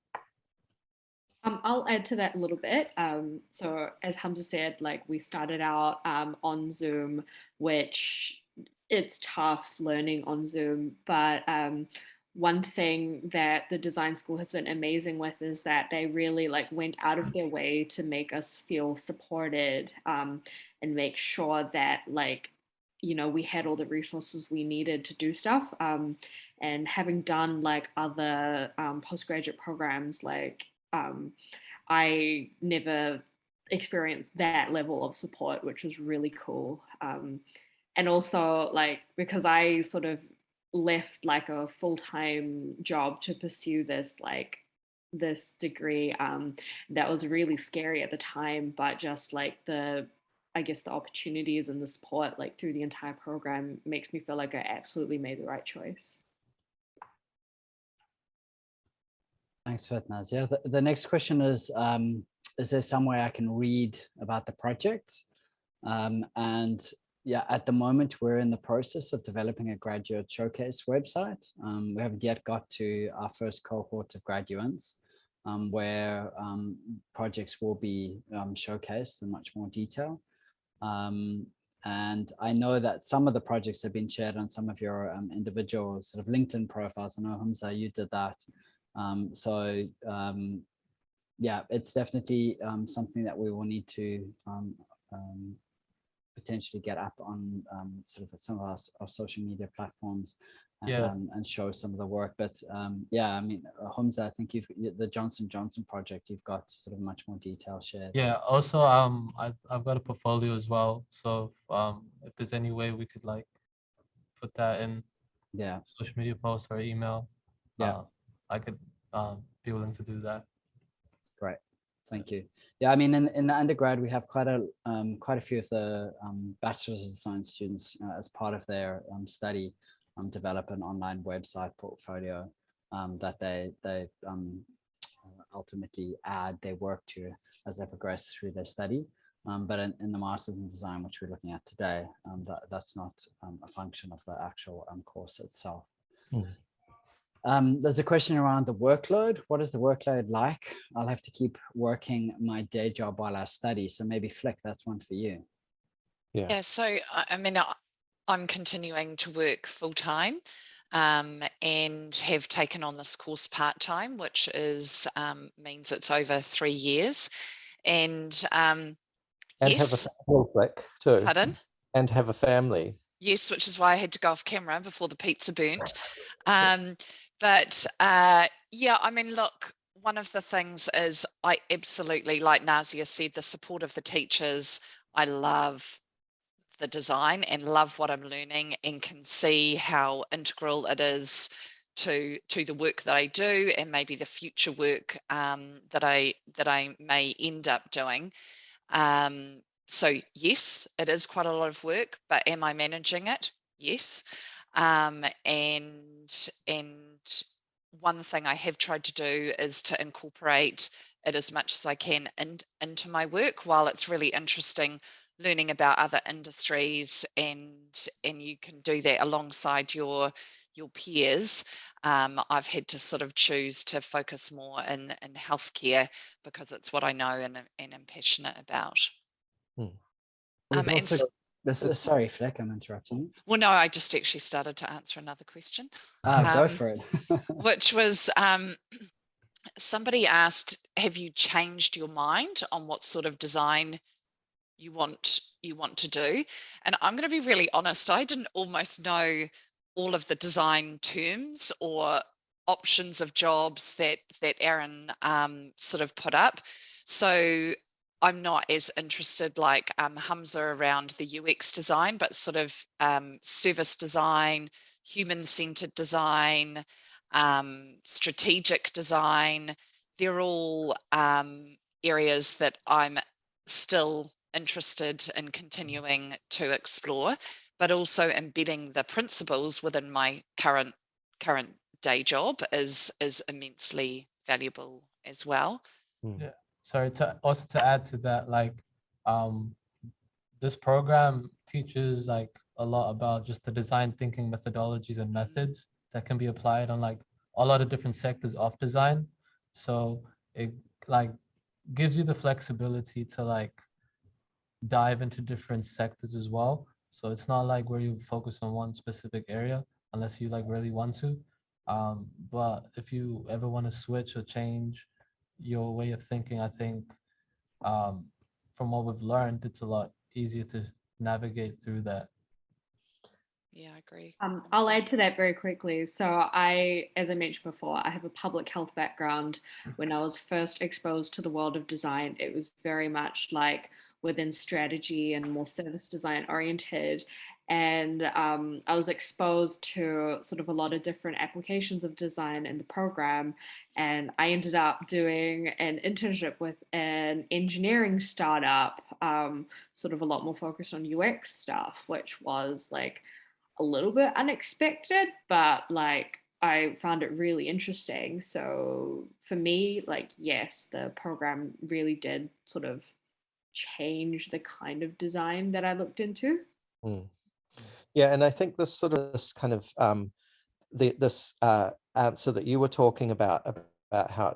I'll add to that a little bit. So as Humza said, like we started out on Zoom, which it's tough learning on Zoom, but one thing that the design school has been amazing with is that they really like went out of their way to make us feel supported and make sure that like, you know, we had all the resources we needed to do stuff. And having done like other postgraduate programs, like I never experienced that level of support, which was really cool. And also like, because I sort of left like a full-time job to pursue this like this degree, that was really scary at the time, but just like I guess the opportunities and the support like through the entire program makes me feel like I absolutely made the right choice. Thanks for that, Nazia. The next question is there some way I can read about the project? And yeah, at the moment, we're in the process of developing a graduate showcase website. We haven't yet got to our first cohort of graduates where projects will be showcased in much more detail. And I know that some of the projects have been shared on some of your individual sort of LinkedIn profiles. I know, Humza, you did that. Yeah, it's definitely something that we will need to potentially get up on sort of some of our social media platforms and show some of the work. But yeah, I mean, Humza, I think the Johnson project, you've got sort of much more detail shared. Yeah, also I've got a portfolio as well. So if there's any way we could like put that in social media posts or email, I could be willing to do that. Great, thank you. Yeah, I mean, in the undergrad, we have quite a few of the bachelor's of science students as part of their study develop an online website portfolio that they ultimately add their work to as they progress through their study. But in the Masters in Design, which we're looking at today, that's not a function of the actual course itself. There's a question around the workload. What is the workload like? I'll have to keep working my day job while I study. So maybe Flick, that's one for you. Yeah, so I mean, I'm continuing to work full-time and have taken on this course part-time, which is means it's over 3 years. And yes, have a family, Flick, too. Pardon? And have a family. Yes, which is why I had to go off camera before the pizza burnt. But yeah, I mean, look, one of the things is I absolutely, like Nazia said, the support of the teachers. I love the design and love what I'm learning and can see how integral it is to the work that I do and maybe the future work that I may end up doing. So yes, it is quite a lot of work, but am I managing it? Yes. And one thing I have tried to do is to incorporate it as much as I can into my work. While it's really interesting learning about other industries and you can do that alongside your peers, I've had to sort of choose to focus more in healthcare because it's what I know and am passionate about. Sorry, Flick, I'm interrupting you. Well, no, I just actually started to answer another question. Go for it. Which was somebody asked, have you changed your mind on what sort of design you want to do. And I'm going to be really honest, I didn't almost know all of the design terms or options of jobs that Aaron sort of put up. So I'm not as interested like Humza around the UX design, but sort of service design, human-centered design, strategic design. They're all areas that I'm still interested in continuing to explore, but also embedding the principles within my current day job is immensely valuable as well. Yeah. Sorry, to add to that, like this program teaches like a lot about just the design thinking methodologies and methods that can be applied on like a lot of different sectors of design. So it like gives you the flexibility to like dive into different sectors as well. So it's not like where you focus on one specific area unless you like really want to. But if you ever want to switch or change your way of thinking, I think from what we've learned, it's a lot easier to navigate through that. Yeah, I agree. I'll add to that very quickly. So I, as I mentioned before, I have a public health background. When I was first exposed to the world of design, it was very much like within strategy and more service design oriented. And I was exposed to sort of a lot of different applications of design in the program. And I ended up doing an internship with an engineering startup, sort of a lot more focused on UX stuff, which was like a little bit unexpected, but like I found it really interesting. So for me, like, yes, the program really did sort of change the kind of design that I looked into. Yeah, and I think this sort of this kind of this answer that you were talking about how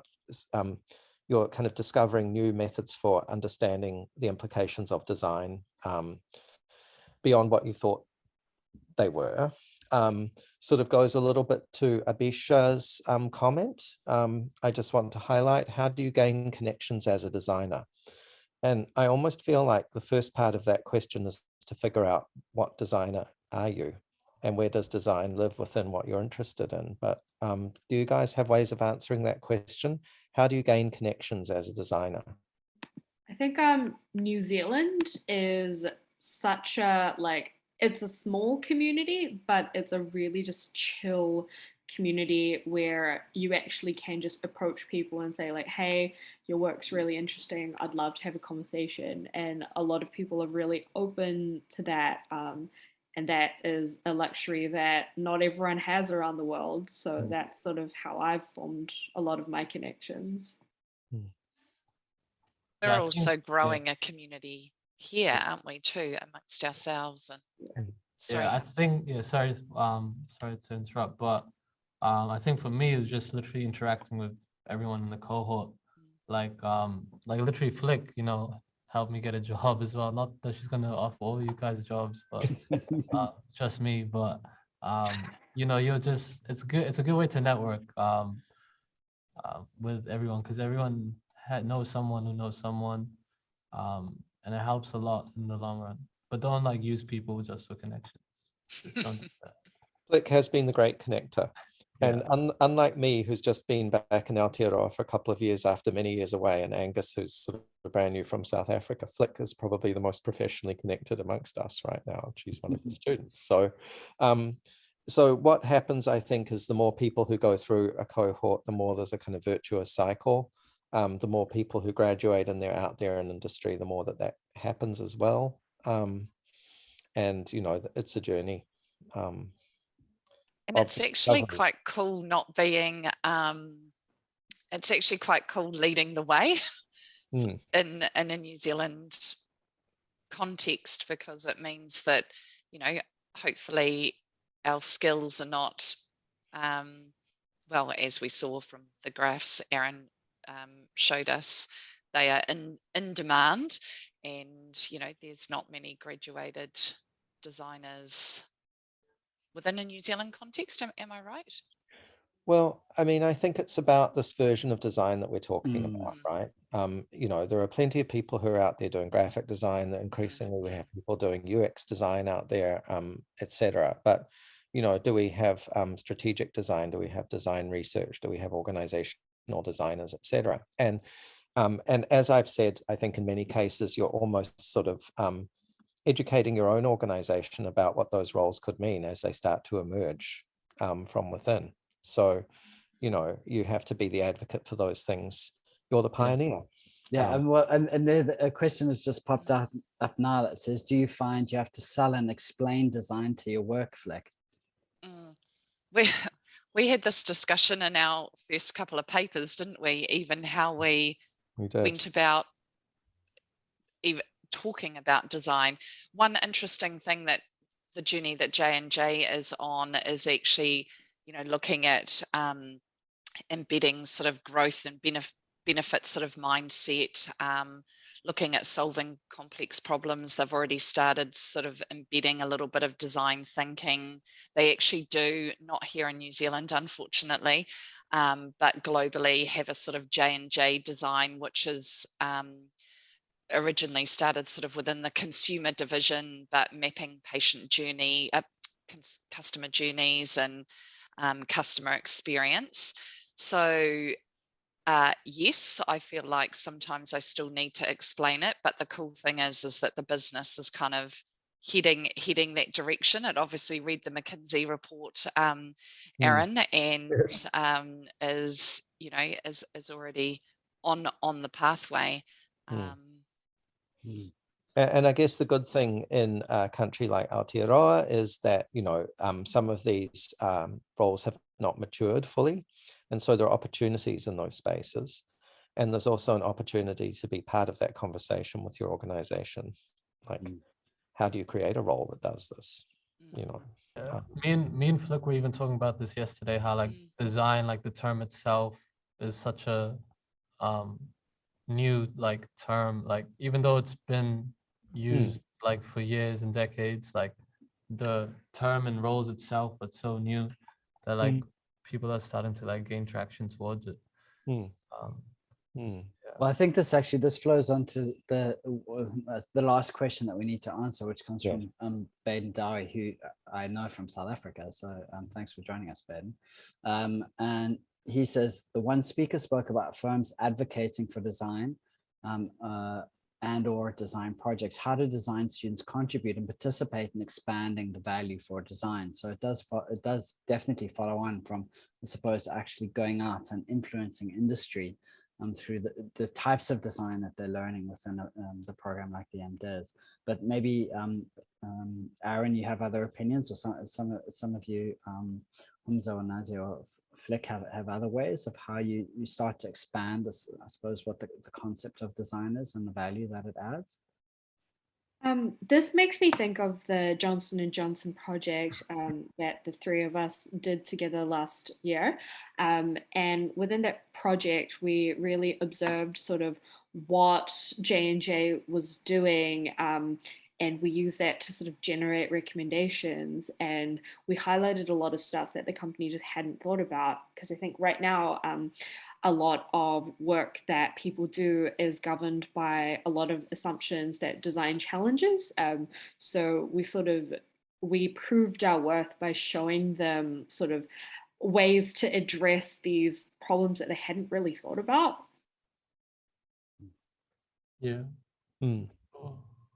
you're kind of discovering new methods for understanding the implications of design beyond what you thought they were, sort of goes a little bit to Abisha's comment. I just want to highlight, how do you gain connections as a designer? And I almost feel like the first part of that question is to figure out what designer are you and where does design live within what you're interested in. But do you guys have ways of answering that question? How do you gain connections as a designer? I think New Zealand is such a like, it's a small community, but it's a really just chill community where you actually can just approach people and say like, hey, your work's really interesting, I'd love to have a conversation. And a lot of people are really open to that, and that is a luxury that not everyone has around the world. So that's sort of how I've formed a lot of my connections. We're also growing a community here, aren't we, too, amongst ourselves? And I think sorry to interrupt, but I think for me it was just literally interacting with everyone in the cohort, like literally Flick, you know, helped me get a job as well. Not that she's gonna offer all you guys jobs, but just me. But you know, it's a good way to network with everyone, because everyone knows someone who knows someone, and it helps a lot in the long run. But don't like use people just for connections. Just don't do that. Flick has been the great connector. And unlike me, who's just been back in Aotearoa for a couple of years after many years away, and Angus, who's sort of brand new from South Africa, Flick is probably the most professionally connected amongst us right now. She's one of the students. So, so what happens, I think, is the more people who go through a cohort, the more there's a kind of virtuous cycle. The more people who graduate and they're out there in industry, the more that happens as well. And, you know, it's a journey. And it's actually quite cool not being, it's actually quite cool leading the way in a New Zealand context, because it means that, you know, hopefully our skills are not, well, as we saw from the graphs Aaron showed us, they are in demand, and, you know, there's not many graduated designers within a New Zealand context. Am I right? Well, I mean, I think it's about this version of design that we're talking about, Mm. right? You know, there are plenty of people who are out there doing graphic design. Increasingly, we have people doing UX design out there, etc. But, you know, do we have strategic design? Do we have design research? Do we have organizational designers, etc.? And as I've said, I think in many cases, you're almost sort of educating your own organization about what those roles could mean as they start to emerge from within. So, you know, you have to be the advocate for those things. You're the pioneer. Yeah, and there a question has just popped up now that says, do you find you have to sell and explain design to your work, Flick? We had this discussion in our first couple of papers, didn't we? Even how we went about even talking about design. One interesting thing that the journey that J&J is on is actually, you know, looking at embedding sort of growth and benefit sort of mindset, looking at solving complex problems. They've already started sort of embedding a little bit of design thinking. They actually do, not here in New Zealand, unfortunately, but globally have a sort of J&J design, which is originally started sort of within the consumer division, but mapping patient journey, customer journeys and customer experience. So yes, I feel like sometimes I still need to explain it, but the cool thing is that the business is kind of heading that direction. It obviously read the McKinsey report, Aaron, and is, you know, is already on the pathway. And I guess the good thing in a country like Aotearoa is that, you know, some of these roles have not matured fully. And so there are opportunities in those spaces. And there's also an opportunity to be part of that conversation with your organization. Like, how do you create a role that does this? You know, me and Flick were even talking about this yesterday, how like design, like the term itself is such a new like term, like even though it's been used like for years and decades, like the term and roles itself, but so new that like people are starting to like gain traction towards it. Well, I think this flows on to the last question that we need to answer, which comes from Baden Dowie, who I know from South Africa. So thanks for joining us, Baden. And he says, the one speaker spoke about firms advocating for design and or design projects. How do design students contribute and participate in expanding the value for design? So it does definitely follow on from, I suppose, actually going out and influencing industry through the types of design that they're learning within the program like the MDiz. But maybe Aaron, you have other opinions, or some of you, Humza or Nazia or Flick, have other ways of how you start to expand this, I suppose, what the concept of design is and the value that it adds. This makes me think of the Johnson & Johnson project that the three of us did together last year. And within that project, we really observed sort of what J&J was doing, and we used that to sort of generate recommendations. And we highlighted a lot of stuff that the company just hadn't thought about, because I think right now, a lot of work that people do is governed by a lot of assumptions that design challenges. So we proved our worth by showing them sort of ways to address these problems that they hadn't really thought about. Yeah.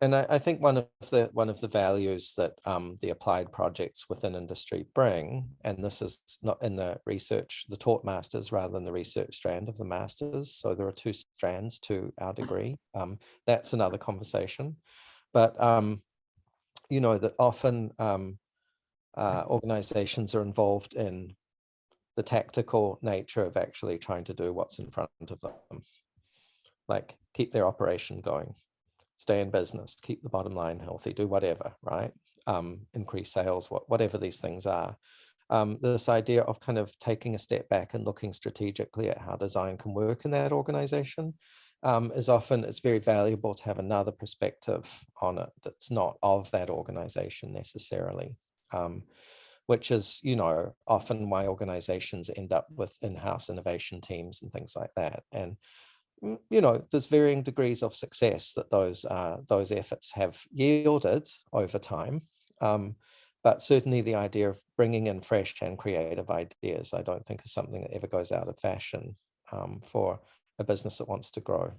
And I think one of the values that the applied projects within industry bring, and this is not in the research, the taught masters rather than the research strand of the masters. So there are two strands to our degree. That's another conversation. But you know, that often organizations are involved in the tactical nature of actually trying to do what's in front of them, like keep their operation going, stay in business, keep the bottom line healthy, do whatever, right? Increase sales, whatever these things are. This idea of kind of taking a step back and looking strategically at how design can work in that organization is often, it's very valuable to have another perspective on it that's not of that organization necessarily. which is, you know, often why organizations end up with in-house innovation teams and things like that. And, you know, there's varying degrees of success that those efforts have yielded over time. But certainly the idea of bringing in fresh and creative ideas, I don't think is something that ever goes out of fashion for a business that wants to grow.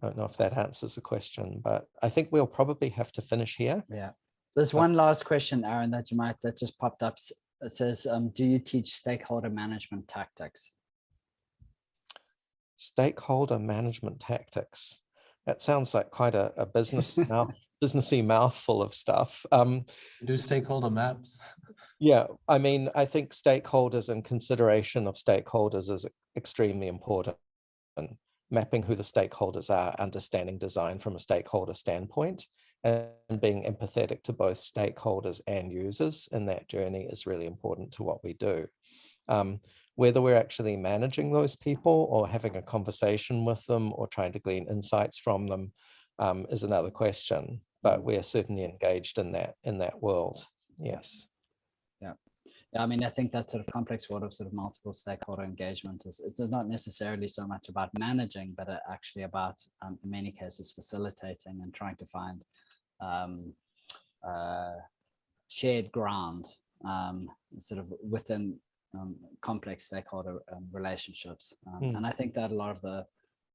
I don't know if that answers the question, but I think we'll probably have to finish here. Yeah. There's one last question, Aaron, that just popped up. It says, do you teach stakeholder management tactics? Stakeholder management tactics. That sounds like quite a businessy mouthful of stuff. Do stakeholder maps? Yeah, I mean, I think stakeholders and consideration of stakeholders is extremely important. Mapping who the stakeholders are, understanding design from a stakeholder standpoint, and being empathetic to both stakeholders and users in that journey is really important to what we do. Whether we're actually managing those people or having a conversation with them or trying to glean insights from them is another question, but we are certainly engaged in that world. Yes. Yeah, I mean, I think that sort of complex world of sort of multiple stakeholder engagement is not necessarily so much about managing, but actually about, in many cases, facilitating and trying to find shared ground sort of within complex stakeholder relationships. And I think that a lot of the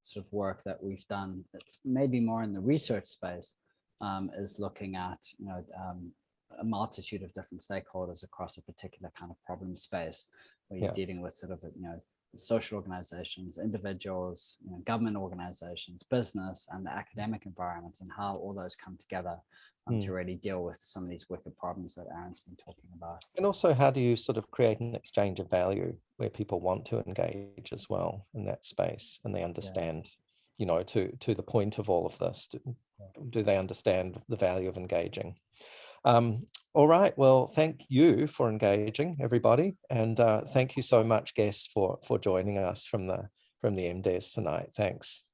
sort of work that we've done, it's maybe more in the research space, is looking at, you know, a multitude of different stakeholders across a particular kind of problem space, where you're dealing with sort of, you know, social organizations, individuals, you know, government organizations, business, and the academic environment, and how all those come together to really deal with some of these wicked problems that Aaron's been talking about. And also, how do you sort of create an exchange of value where people want to engage as well in that space, and they understand, you know, to the point of all of this, do they understand the value of engaging? All right, well, thank you for engaging, everybody, and thank you so much, guests, for joining us from the MDes tonight. Thanks.